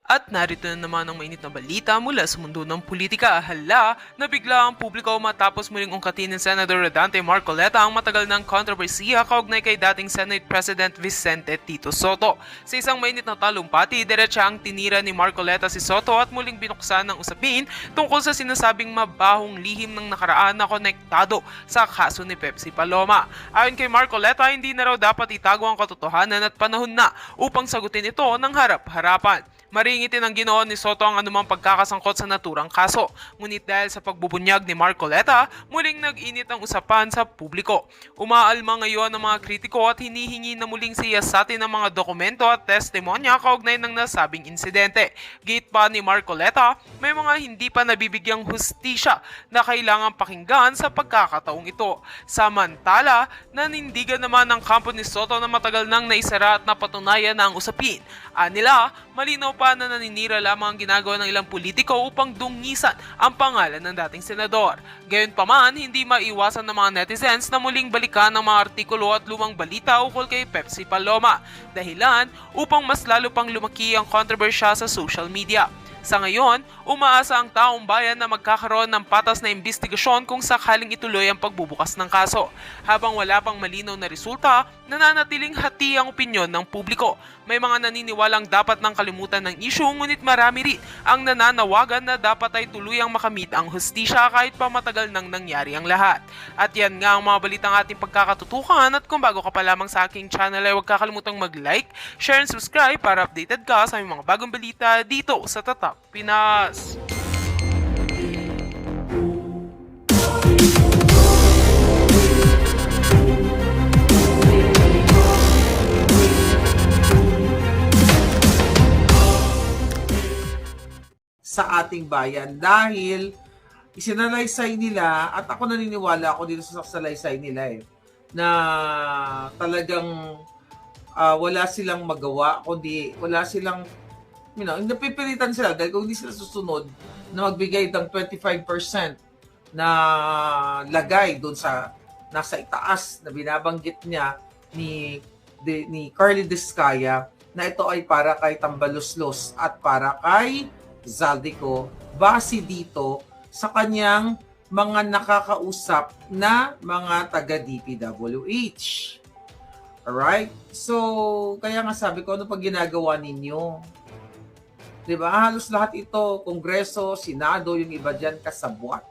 At narito na naman ang mainit na balita mula sa mundo ng politika. Hala, nabigla ang publiko matapos muling ungkatin ng Senador Rodante Marcoleta ang matagal ng kontrobersiya kaugnay kay dating Senate President Vicente Tito Soto. Sa isang mainit na talumpati, diretsa ang tinira ni Marcoleta si Soto at muling binuksan ng usapin tungkol sa sinasabing mabahong lihim ng nakaraan na konektado sa kaso ni Pepsi Paloma. Ayon kay Marcoleta, hindi na raw dapat itago ang katotohanan at panahon na upang sagutin ito ng harap-harapan. Maringitin ang ginoon ni Soto ang anumang pagkakasangkot sa naturang kaso. Ngunit dahil sa pagbubunyag ni Marcoleta, muling nag-init ang usapan sa publiko. Umaalma ngayon ang mga kritiko at hinihingi na muling siyasatin ng mga dokumento at testimonya kaugnay ng nasabing insidente. Gate pa ni Marcoleta, may mga hindi pa nabibigyang hustisya na kailangang pakinggan sa pagkakataong ito. Samantala, nanindigan naman ang kampo ni Soto na matagal nang naisara at napatunayan na ang usapin. Anila, malinaw pa na naninira lamang ang ginagawa ng ilang politiko upang dungisan ang pangalan ng dating senador. Gayunpaman, hindi maiwasan ng mga netizens na muling balikan ang mga artikulo at lumang balita ukol kay Pepsi Paloma. Dahilan upang mas lalo pang lumaki ang kontrobersya sa social media. Sa ngayon, umaasa ang taong bayan na magkakaroon ng patas na imbestigasyon kung sakaling ituloy ang pagbubukas ng kaso. Habang wala pang malinaw na resulta, nananatiling hati ang opinyon ng publiko. May mga naniniwalang dapat nang kalimutan ng issue, ngunit marami rin ang nananawagan na dapat ay tuluyang makamit ang hustisya kahit pa matagal nang nangyari ang lahat. At yan nga ang mga balitang ating pagkakatutukan, at kung bago ka pa lamang sa aking channel ay huwag kakalimutang mag-like, share and subscribe para updated ka sa mga bagong balita dito sa Tatak Pinas. Sa ating bayan dahil isinalaysay nila, at ako naniniwala ako dito sa salaysay nila na talagang wala silang magawa, kundi wala silang napipilitan sila dahil kung hindi sila susunod na magbigay ng 25% na lagay doon sa nasa itaas na binabanggit niya ni Carly Diskaya na ito ay para kay Tambaluslos at para kay Zaldico base dito sa kanyang mga nakakausap na mga taga-DPWH. Alright? So, kaya nga sabi ko, ano pag ginagawa ninyo? Diba? Halos lahat ito, Kongreso, Senado, yung iba dyan kasabwat.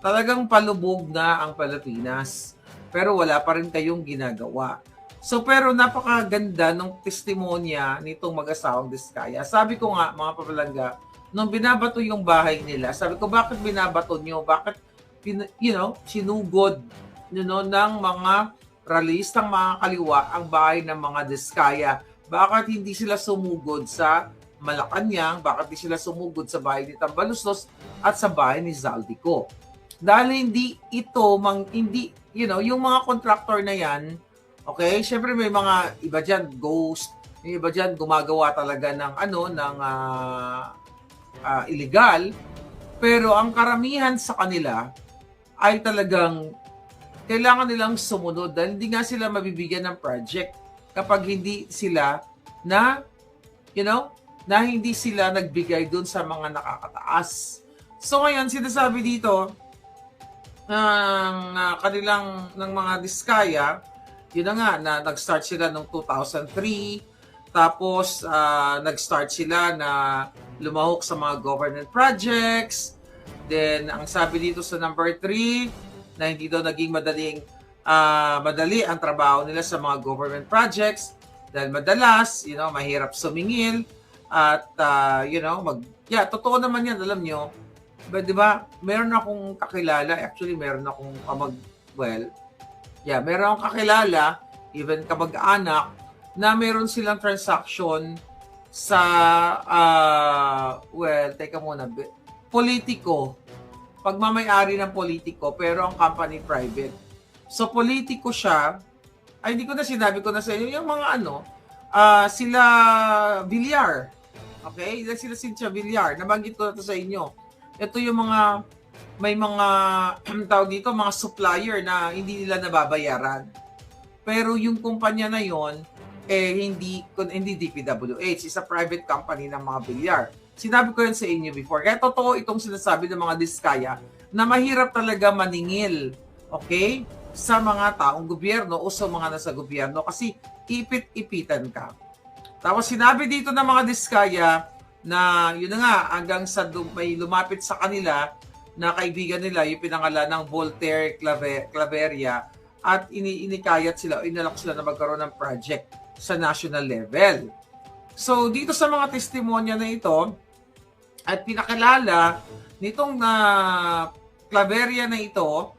Talagang palubog na ang Pilipinas. Pero wala pa rin kayong ginagawa. So, pero napakaganda ng testimonya nitong mag-asawang Diskaya. Sabi ko nga, mga papalangga, nung binabato yung bahay nila, sabi ko, bakit binabato nyo? Bakit, sinugod ng mga ralistang mga kaliwa ang bahay ng mga Diskaya? Bakit hindi sila sumugod sa Malacanang? Bakit hindi sila sumugod sa bahay ni Tambaluslos at sa bahay ni Zaldico? Dahil hindi ito, yung mga contractor na yan, okay, syempre may mga iba dyan, ghost, yung iba dyan gumagawa talaga ng illegal, pero ang karamihan sa kanila ay talagang kailangan nilang sumunod dahil hindi nga sila mabibigyan ng project kapag hindi sila na hindi sila nagbigay dun sa mga nakakataas. So ngayon, sinasabi dito ng mga Diskaya, yun na nga, na nag-start sila noong 2003, tapos nag-start sila na lumahok sa mga government projects. Then, ang sabi dito sa number 3, na hindi daw naging madali ang trabaho nila sa mga government projects dahil madalas, mahirap sumingil at, totoo naman yan, alam nyo. But, di ba, meron akong kakilala, actually, meron akong meron akong kakilala, even kamag-anak, na meron silang transaction sa, politiko. Pagmamayari ng politiko, pero ang company private. So, politiko siya, ay hindi ko na sinabi ko na sa inyo, yung mga sila Villar. Okay? Sila Cynthia Villar. Nabanggit ko na ito sa inyo. Ito yung may mga, tawag dito, mga supplier na hindi nila nababayaran. Pero yung kumpanya na yon hindi DPWH, is a private company ng mga bilyar. Sinabi ko yan sa inyo before. Kaya totoo itong sinasabi ng mga diskaya na mahirap talaga maningil, okay, sa mga taong gobyerno o sa mga nasa gobyerno kasi ipit-ipitan ka. Tapos sinabi dito ng mga diskaya na yun na nga, hanggang sa may lumapit sa kanila na kaibigan nila, yung pinangalan ng Voltaire Claveria, at inikayat sila, inalok sila na magkaroon ng project sa national level. So, dito sa mga testimonya na ito, at pinakilala nitong Claveria na ito,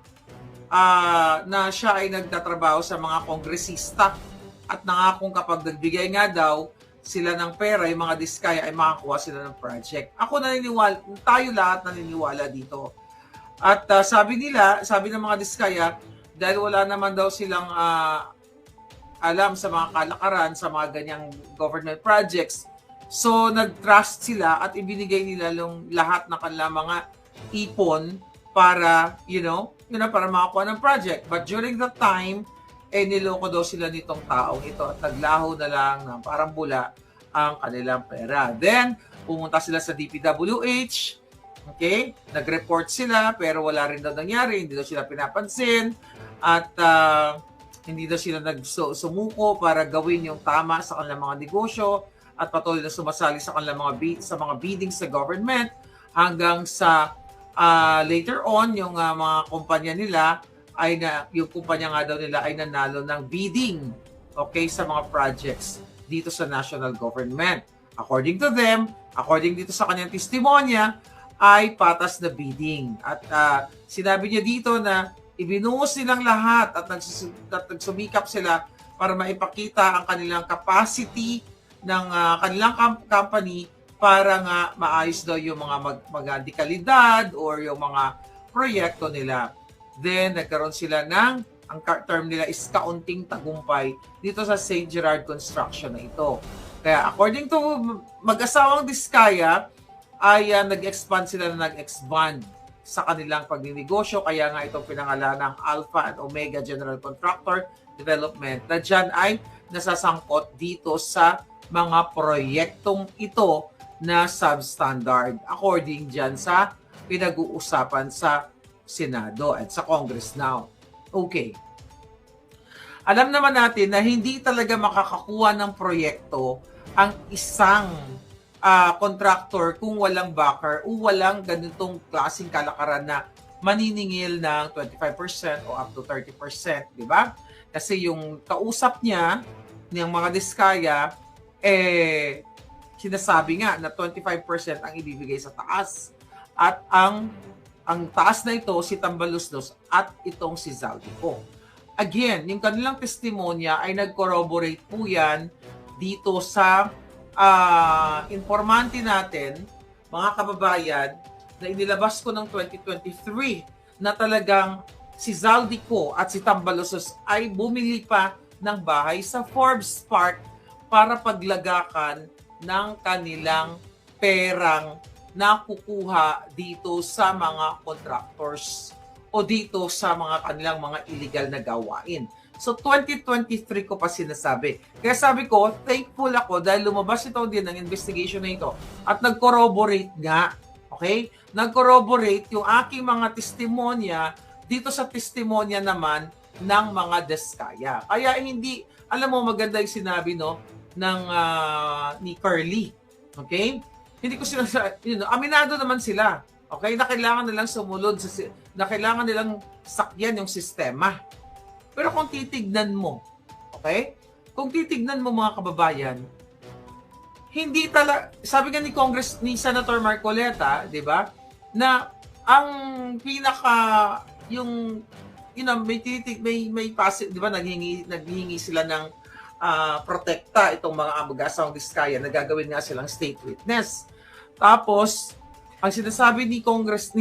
na siya ay nagtatrabaho sa mga kongresista at nangakong kapag nagbigay nga daw sila ng pera, yung mga diskaya ay makakuha sila ng project. Ako naniniwala, tayo lahat naniniwala dito. At sabi ng mga diskaya, dahil wala naman daw silang alam sa mga kalakaran, sa mga ganyang government projects, so nag-trust sila at ibinigay nila yung lahat ng kanilang mga ipon para, para makakuha ng project. But during that time, niloko daw sila nitong taong ito at naglaho na lang ng parang bula ang kanilang pera. Then, pumunta sila sa DPWH, okay? Nag-report sila, pero wala rin daw nangyari, hindi daw sila pinapansin, at hindi daw sila nagsumuko para gawin yung tama sa kanilang mga negosyo at patuloy na sumasali sa kanilang mga bidding sa government hanggang sa later on, yung mga kumpanya nila yung kumpanya nga daw nila ay nanalo ng bidding, okay, sa mga projects dito sa national government. According to them, according dito sa kanyang testimonya, ay patas na bidding. At sinabi niya dito na ibinuhos nilang lahat at nagsumikap sila para maipakita ang kanilang capacity ng kanilang company para nga maayos daw yung mga dekalidad or yung mga proyekto nila. Then, nagkaroon sila ang term nila is kaunting tagumpay dito sa St. Gerard Construction na ito. Kaya, according to mag-asawang diskaya, ay nag-expand sa kanilang pagninegosyo. Kaya nga itong pinangalan ng Alpha and Omega General Contractor Development na dyan ay nasasangkot dito sa mga proyektong ito na substandard according dyan sa pinag-uusapan sa Senado at sa Congress now. Okay. Alam naman natin na hindi talaga makakakuha ng proyekto ang isang contractor kung walang backer o walang ganitong klaseng kalakaran na maniningil ng 25% o up to 30%, di ba? Kasi yung kausap niya, ng mga diskaya, sinasabi nga na 25% ang ibibigay sa taas. At ang taas na ito, si Tambaloslos at itong si Zaldico. Again, yung kanilang testimonya ay nag-corroborate po yan dito sa informante natin, mga kababayan, na inilabas ko ng 2023 na talagang si Zaldico at si Tambaloslos ay bumili pa ng bahay sa Forbes Park para paglagakan ng kanilang perang nakukuha dito sa mga contractors o dito sa mga kanilang mga illegal na gawain. So, 2023 ko pa sinasabi. Kaya sabi ko, thankful ako dahil lumabas ito din ng investigation na ito at nag-corroborate nga. Okay? Nag-corroborate yung aking mga testimonya dito sa testimonya naman ng mga diskaya. Kaya hindi, alam mo, maganda yung sinabi ni Curly. Okay? Hindi ko sinasabi, aminado naman sila. Okay? Na kailangan nilang sumunod, na kailangan nilang sakyan yung sistema. Pero kung titignan mo, okay? Kung titignan mo mga kababayan, hindi talaga, sabi nga ni Senator Marcoleta, di ba, na ang may passive, di ba, naghihingi sila ng protekta itong mga mag-asawang diskaya na gagawin nga silang state witness. Tapos, ang sinasabi ni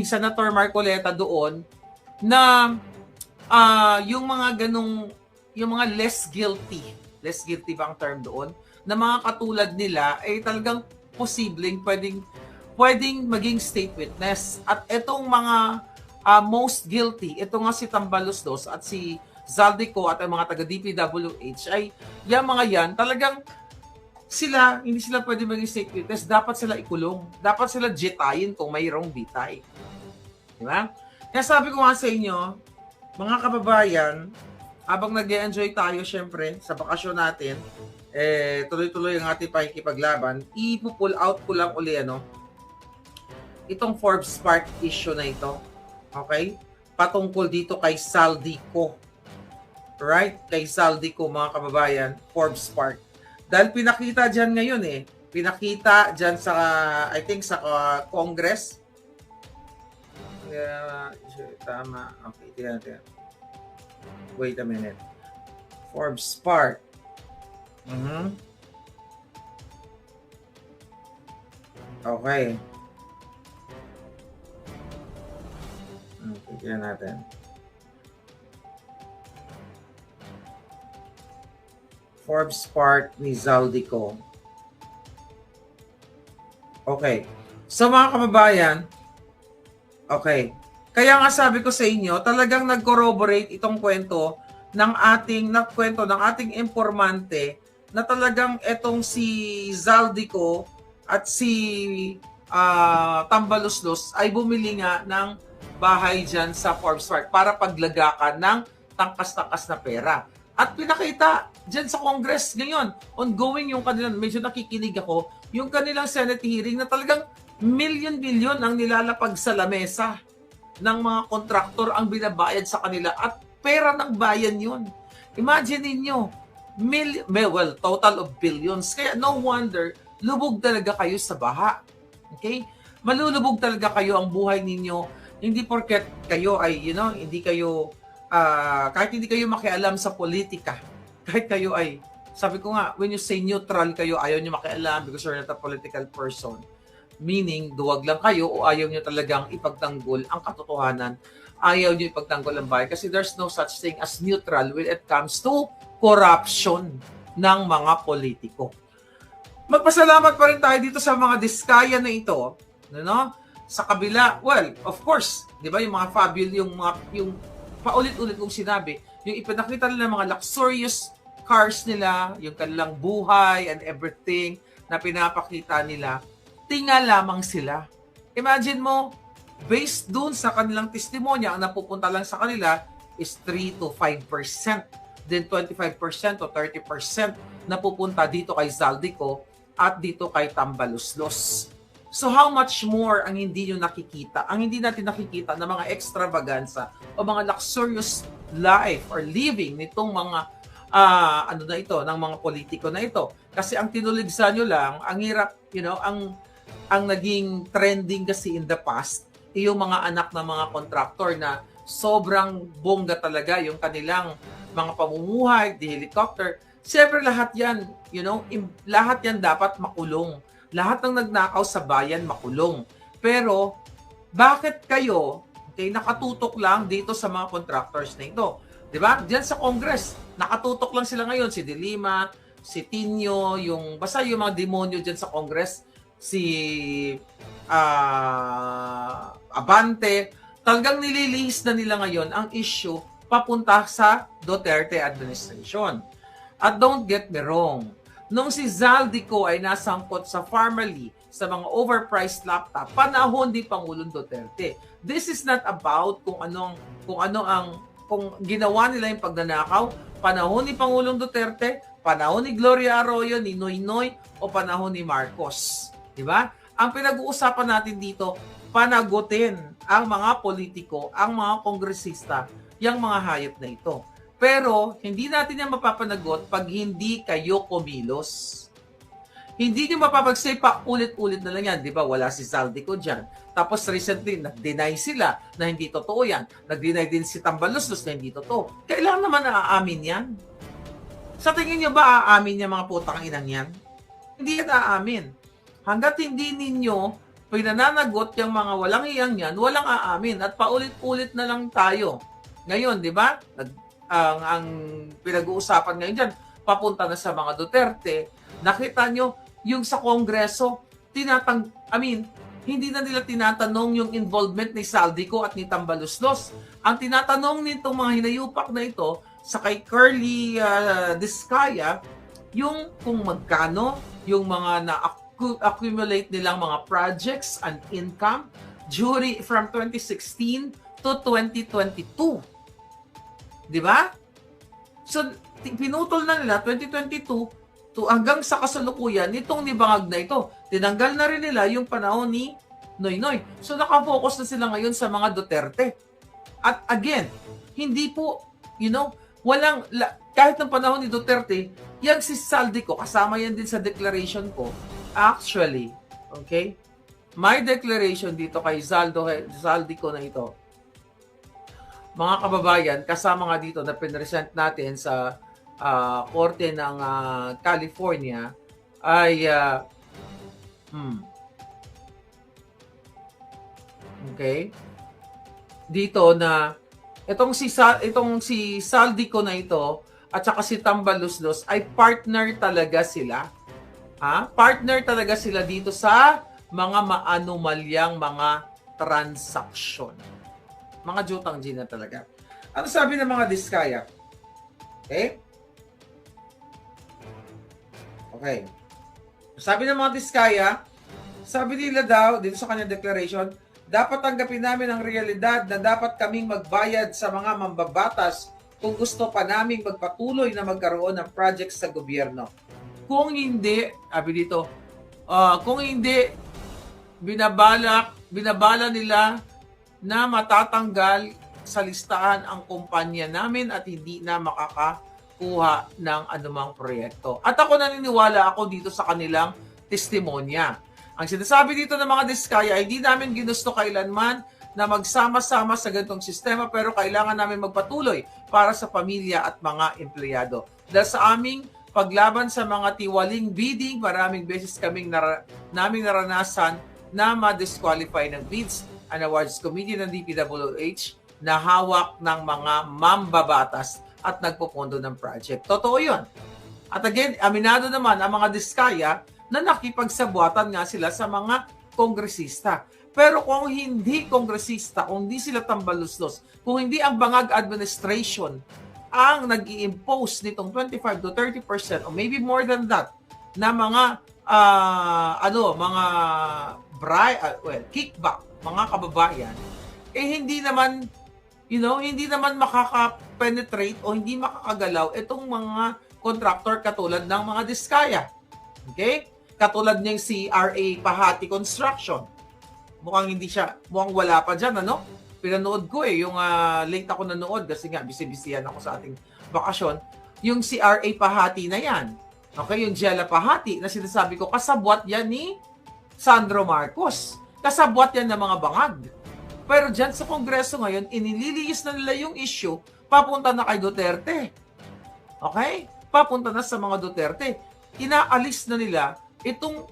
Senator Marcoleta doon na yung mga less guilty ba ang term doon, na mga katulad nila ay talagang posibleng pwedeng maging state witness. At itong mga most guilty, ito nga si Tambaloslos at si Zaldico at ang mga taga-DPWH ay yung mga yan, talagang sila, hindi sila pwede maging state witness, dapat sila ikulong. Dapat sila jetayin kung mayroong bitay. Di ba? Kaya sabi ko nga sa inyo, mga kababayan, habang nag-enjoy tayo syempre sa bakasyon natin, tuloy-tuloy ang ating pakikipaglaban, ipo-pull out ko lang uli itong Forbes Spark issue na ito. Okay? Patungkol dito kay Zaldico. Right? Kay Zaldico, mga kababayan, Forbes Spark. Dahil pinakita dyan ngayon pinakita dyan sa, I think sa Congress. Tama. Okay, tingnan. Wait a minute. Forbes Spark. Okay. Tingnan natin. Forbes Spark ni Zaldico. Okay. So mga kababayan, okay. Kaya nga sabi ko sa inyo, talagang nag-corroborate itong kwento ng ating informante na talagang etong si Zaldico at si Tambaluslos ay bumili nga ng bahay dyan sa Forbes Park para paglagakan ng tangkas-tangkas na pera. At pinakita dyan sa Congress ngayon, ongoing yung kanilang, medyo nakikinig ako, yung kanilang Senate hearing na talagang milyon-milyon ang nilalapag sa lamesa ng mga kontraktor ang binabayad sa kanila at pera ng bayan yun. Imagine ninyo, total of billions. Kaya no wonder, lubog talaga kayo sa baha. Okay? Malulubog talaga kayo ang buhay ninyo. Hindi porket kayo ay, hindi kayo, kahit hindi kayo makialam sa politika, kahit kayo ay, sabi ko nga, when you say neutral kayo, ayaw nyo makialam because you're not a political person. Meaning, duwag lang kayo o ayaw nyo talagang ipagtanggol ang katotohanan. Ayaw nyo ipagtanggol ang bayan kasi there's no such thing as neutral when it comes to corruption ng mga politiko. Magpasalamat pa rin tayo dito sa mga diskaya na ito, sa kabila, well, of course, 'di ba, yung mga yung paulit-ulit kong sinabi, yung ipinakita nila ng mga luxurious cars nila, yung kanilang buhay and everything na pinapakita nila, tinga lamang sila. Imagine mo, based dun sa kanilang testimonya, ang napupunta lang sa kanila is 3 to 5%. Then 25% to 30% napupunta dito kay Zaldico at dito kay Tambaluslos. So how much more ang hindi nyo nakikita, ang hindi natin nakikita na mga extravaganza o mga luxurious life or living nitong mga ng mga politiko na ito. Kasi ang tinuligsa nyo lang, ang hirap, ang naging trending kasi in the past, yung mga anak ng mga contractor na sobrang bongga talaga yung kanilang mga pamumuhay, the helicopter. Siyempre lahat yan, lahat yan dapat makulong. Lahat ng nagnakaw sa bayan makulong. Pero, bakit kayo nakatutok lang dito sa mga contractors na ito? Diba? Diyan sa Congress, nakatutok lang sila ngayon. Si De Lima, si Tinio, basta yung mga demonyo dyan sa Congress, si Abante, talagang nililihis na nila ngayon ang issue papunta sa Duterte administration. At don't get me wrong, nung si Zaldico ay nasangkot sa Farmally, sa mga overpriced laptop, panahon ni Pangulong Duterte. This is not about kung ginawa nila yung pagnanakaw, panahon ni Pangulong Duterte, panahon ni Gloria Arroyo, ni Noynoy, o panahon ni Marcos. Diba? Ang pinag-uusapan natin dito, panagutin ang mga politiko, ang mga kongresista, yung mga hayop na ito. Pero, hindi natin yan mapapanagot pag hindi kayo kumilos. Hindi nyo mapapagsay pa ulit-ulit na lang yan. Di ba? Wala si Zaldico dyan. Tapos recently, nag-deny sila na hindi totoo yan. Nag-deny din si Tambaluslos na hindi totoo. Kailangan naman naaamin yan. Sa tingin nyo ba aamin yung mga putang inang yan? Hindi yan aamin. Hanggat hindi ninyo pinananagot yung mga walang iyang yan, walang aamin. At paulit-ulit na lang tayo. Ngayon, di ba? Ang pinag-uusapan ngayon dyan, papunta na sa mga Duterte. Nakita nyo, yung sa Kongreso, hindi na nila tinatanong yung involvement ni Zaldico at ni Tambaluslos. Ang tinatanong nitong mga hinayupak na ito, sa kay Curly Discaya, yung kung magkano yung mga na-accumulate nilang mga projects and income during from 2016 to 2022. Di ba? So, pinutol na nila 2022 to hanggang sa kasalukuyan nitong ni Bangag na ito. Tinanggal na rin nila yung panahon ni Noynoy. So, nakafocus na sila ngayon sa mga Duterte. At again, hindi po, walang, kahit ng panahon ni Duterte, yan si Saldico, kasama yan din sa declaration ko. Actually, okay, may declaration dito kay Saldico na ito. Mga kababayan, kasama nga dito na pinresent natin sa Korte ng California ay okay, dito na itong si Saldico na ito at saka si Tambaluslos ay partner talaga sila. Partner talaga sila dito sa mga maanumalyang mga transaksyon. Mga jutang na talaga. Ano sabi ng mga Diskaya? Okay? Okay. Sabi ng mga Diskaya, sabi nila daw, dito sa kanyang declaration, dapat tanggapin namin ang realidad na dapat kaming magbayad sa mga mambabatas kung gusto pa naming magpatuloy na magkaroon ng projects sa gobyerno. Kung hindi, sabi dito, kung hindi, binabala nila na matatanggal sa listahan ang kumpanya namin at hindi na makakakuha ng anumang proyekto. At ako naniniwala ako dito sa kanilang testimonya. Ang sinasabi dito ng mga Diskaya ay hindi namin ginusto kailanman na magsama-sama sa ganitong sistema pero kailangan namin magpatuloy para sa pamilya at mga empleyado. Dahil sa aming paglaban sa mga tiwaling bidding, maraming beses naming naranasan na ma-disqualify ng bids and awards committee ng DPWH na hawak ng mga mambabatas at nagpupondo ng project. Totoo yun. At again, aminado naman ang mga Diskaya na nakipagsabwatan nga sila sa mga kongresista. Pero kung hindi kongresista, kung hindi sila Tambaluslos, kung hindi ang Bangag administration ang nag-i-impose nitong 25 to 30% or maybe more than that na mga kickback, mga kababayan, hindi naman hindi naman makaka-penetrate o hindi makakagalaw itong mga contractor katulad ng mga Diskaya. Okay? Katulad niyang si RA Pahati Construction. Mukhang wala pa dyan, Pinanood ko yung late ako nanood kasi nga busy-busyan ako sa ating bakasyon. Yung si RA Pahati na yan. Okay, yung Jella Pahati na sinasabi ko, kasabwat yan ni Sandro Marcos. Kasabwat yan ng mga bangag. Pero dyan sa Kongreso ngayon, inililiyis na nila yung issue, papunta na kay Duterte. Okay? Papunta na sa mga Duterte. Inaalis na nila itong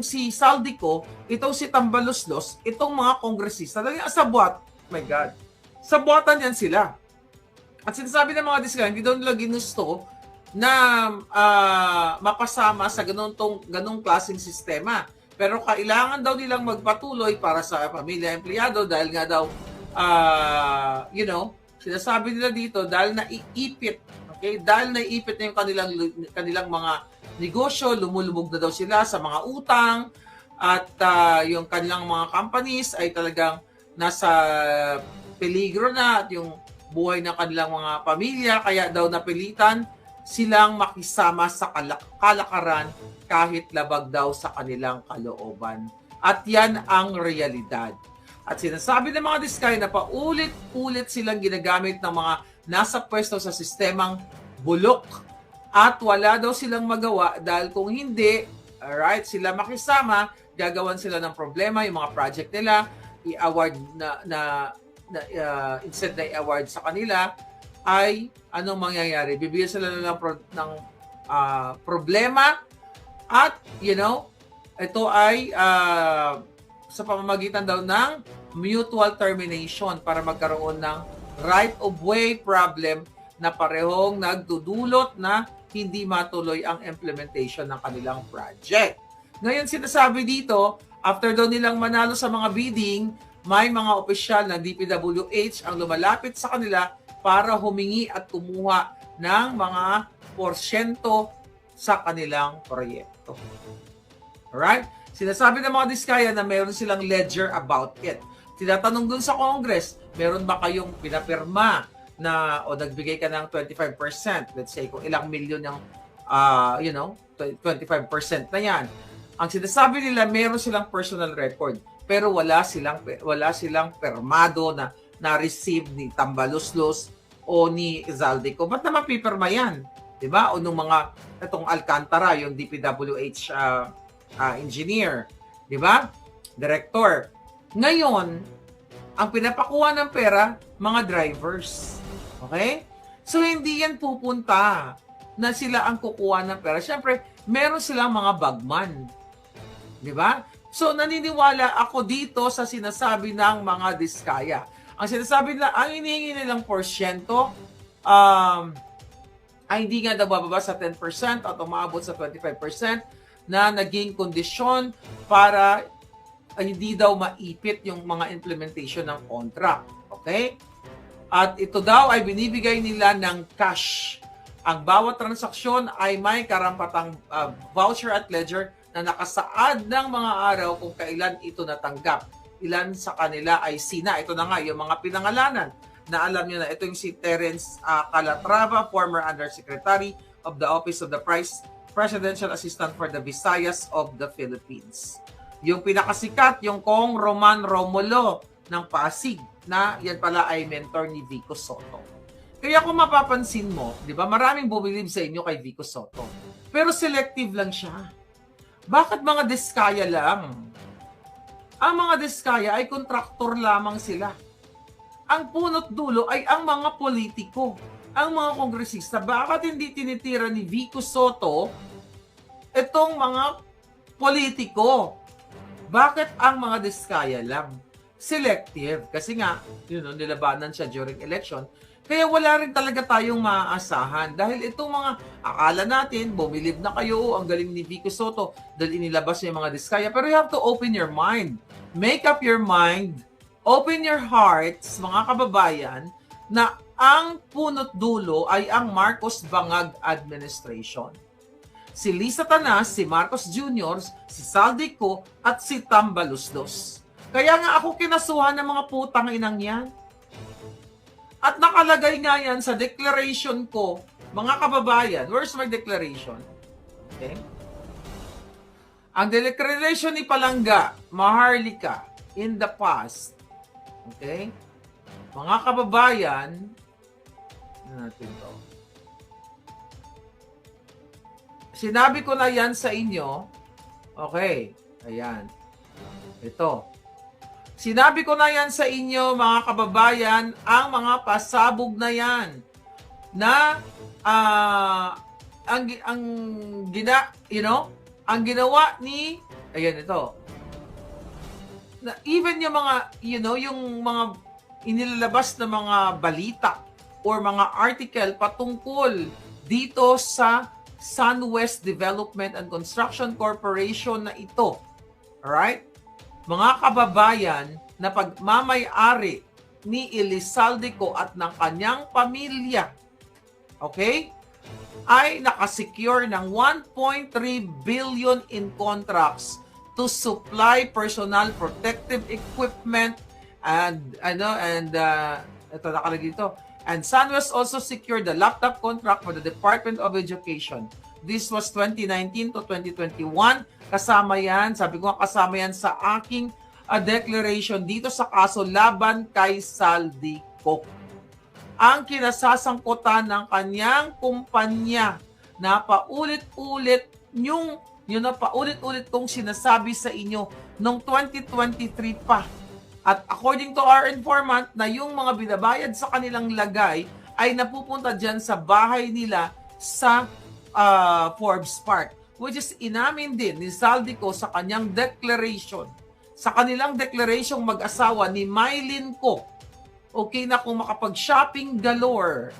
si Saldico, itong si Tambaluslos, itong mga kongresista. Dahil sabwat, my God, sabwatan yan sila. At sinasabi ng mga Diskaya, hindi daw nila ginusto na mapasama sa ganong klaseng sistema. Pero kailangan daw nilang magpatuloy para sa pamilya empleyado dahil nga daw, sinasabi nila dito dahil naiipit, okay? Dahil naiipit na yung kanilang mga negosyo, lumulubog na daw sila sa mga utang at yung kanilang mga companies ay talagang nasa peligro na at yung buhay ng kanilang mga pamilya kaya daw napilitan silang makisama sa kalakaran kahit labag daw sa kanilang kalooban. At yan ang realidad. At sinasabi ng mga Diskaya na paulit-ulit silang ginagamit ng mga nasa pwesto sa sistemang bulok at wala daw silang magawa dahil kung hindi, alright, sila makisama, gagawan sila ng problema, yung mga project nila, i-award instead na i-award sa kanila, ay anong mangyayari? Bibigyan sila ng problema at, ito ay sa pamamagitan daw ng mutual termination para magkaroon ng right of way problem na parehong nagdudulot na hindi matuloy ang implementation ng kanilang project. Ngayon sinasabi dito, after daw nilang manalo sa mga bidding, may mga opisyal ng DPWH ang lumalapit sa kanila para humingi at kumuha ng mga porsyento sa kanilang proyekto. Alright? Sinasabi ng mga diskaya na meron silang ledger about it. Tinatanong dun sa Congress, meron ba kayong pinapirma na o nagbigay ka ng 25%? Let's say kung ilang milyon yung 25% na yan. Ang sinasabi nila, meron silang personal record, pero wala silang permado na receive ni Tambaluslos o ni Zaldico. Ba't na mapipirma yan? Diba? O nung itong Alcantara, yung DPWH engineer, diba? Director. Ngayon, ang pinapakuha ng pera, mga drivers. Okay? So, hindi yan pupunta na sila ang kukuha ng pera. Siyempre, meron silang mga bagman. Di ba? So, naniniwala ako dito sa sinasabi ng mga diskaya. Ang sinasabi na, ang hinihingi nilang porsyento, ay hindi nga bababa sa 10% at umabot sa 25% na naging kondisyon para hindi daw maipit yung mga implementation ng contract. Okay? At ito daw ay binibigay nila ng cash. Ang bawat transaksyon ay may karampatang voucher at ledger na nakasaad ng mga araw kung kailan ito natanggap. Ilan sa kanila ay sina. Ito na nga, yung mga pinangalanan na alam nyo na ito yung si Terence Calatrava, former Undersecretary of the Office of the Presidential Assistant for the Visayas of the Philippines. Yung pinakasikat, yung Kong Roman Romulo ng Pasig, na yan pala ay mentor ni Vico Sotto. Kaya kung mapapansin mo, di ba, maraming bumilib sa inyo kay Vico Sotto. Pero selective lang siya. Bakit mga diskaya lang? Ang mga diskaya ay kontraktor lamang sila. Ang punot dulo ay ang mga politiko, ang mga kongresista. Bakit hindi tinitira ni Vico Sotto itong mga politiko? Bakit ang mga diskaya lang? Selective. Kasi nga, nilabanan siya during election. Kaya wala rin talaga tayong maaasahan. Dahil itong mga akala natin, bumilib na kayo, ang galing ni Vico Sotto, dahil inilabas niya yung mga diskaya. Pero you have to open your mind. Make up your mind. Open your hearts, mga kababayan, na ang punot dulo ay ang Marcos Bangag administration. Si Lisa Tanas, si Marcos Jr., si Zaldico, at si Tambaluslos. Kaya nga ako kinasuhan ng mga putang inang yan. At nakalagay nga yan sa declaration ko, mga kababayan. Where's my declaration? Okay? Ang declaration ni Palangga, Maharlika, in the past, okay? Mga kababayan, natin to. Sinabi ko na yan sa inyo. Okay. Ayan. Ito. Sinabi ko na yan sa inyo, mga kababayan, ang mga pasabog na yan na ang ginawa ni, ayan ito, na even yung mga, yung mga inilalabas na mga balita or mga article patungkol dito sa SunWest Development and Construction Corporation na ito. Alright? Mga kababayan na pagmamay-ari ni Elizaldico at ng kanyang pamilya, okay, ay nakasecure ng 1.3 billion in contracts to supply personal protective equipment ito nakalagay dito. And SunWest also secured the laptop contract for the Department of Education. This was 2019 to 2021. Kasama yan, sabi ko kasama yan sa aking declaration dito sa kaso laban kay Zaldico. Ang kinasasangkutan ng kanyang kumpanya na paulit-ulit paulit-ulit kong sinasabi sa inyo noong 2023 pa. At according to our informant, na yung mga binabayad sa kanilang lagay ay napupunta dyan sa bahay nila sa Forbes Park. Which is inamin din ni Zaldico sa kanyang declaration. Sa kanilang declaration mag-asawa ni Mylene Ko. Okay na kung makapag-shopping galore.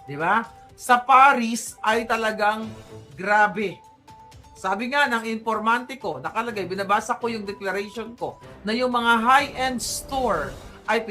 Di ba? Sa Paris ay talagang grabe. Sabi nga ng informante ko, nakalagay, binabasa ko yung declaration ko, na yung mga high-end store ay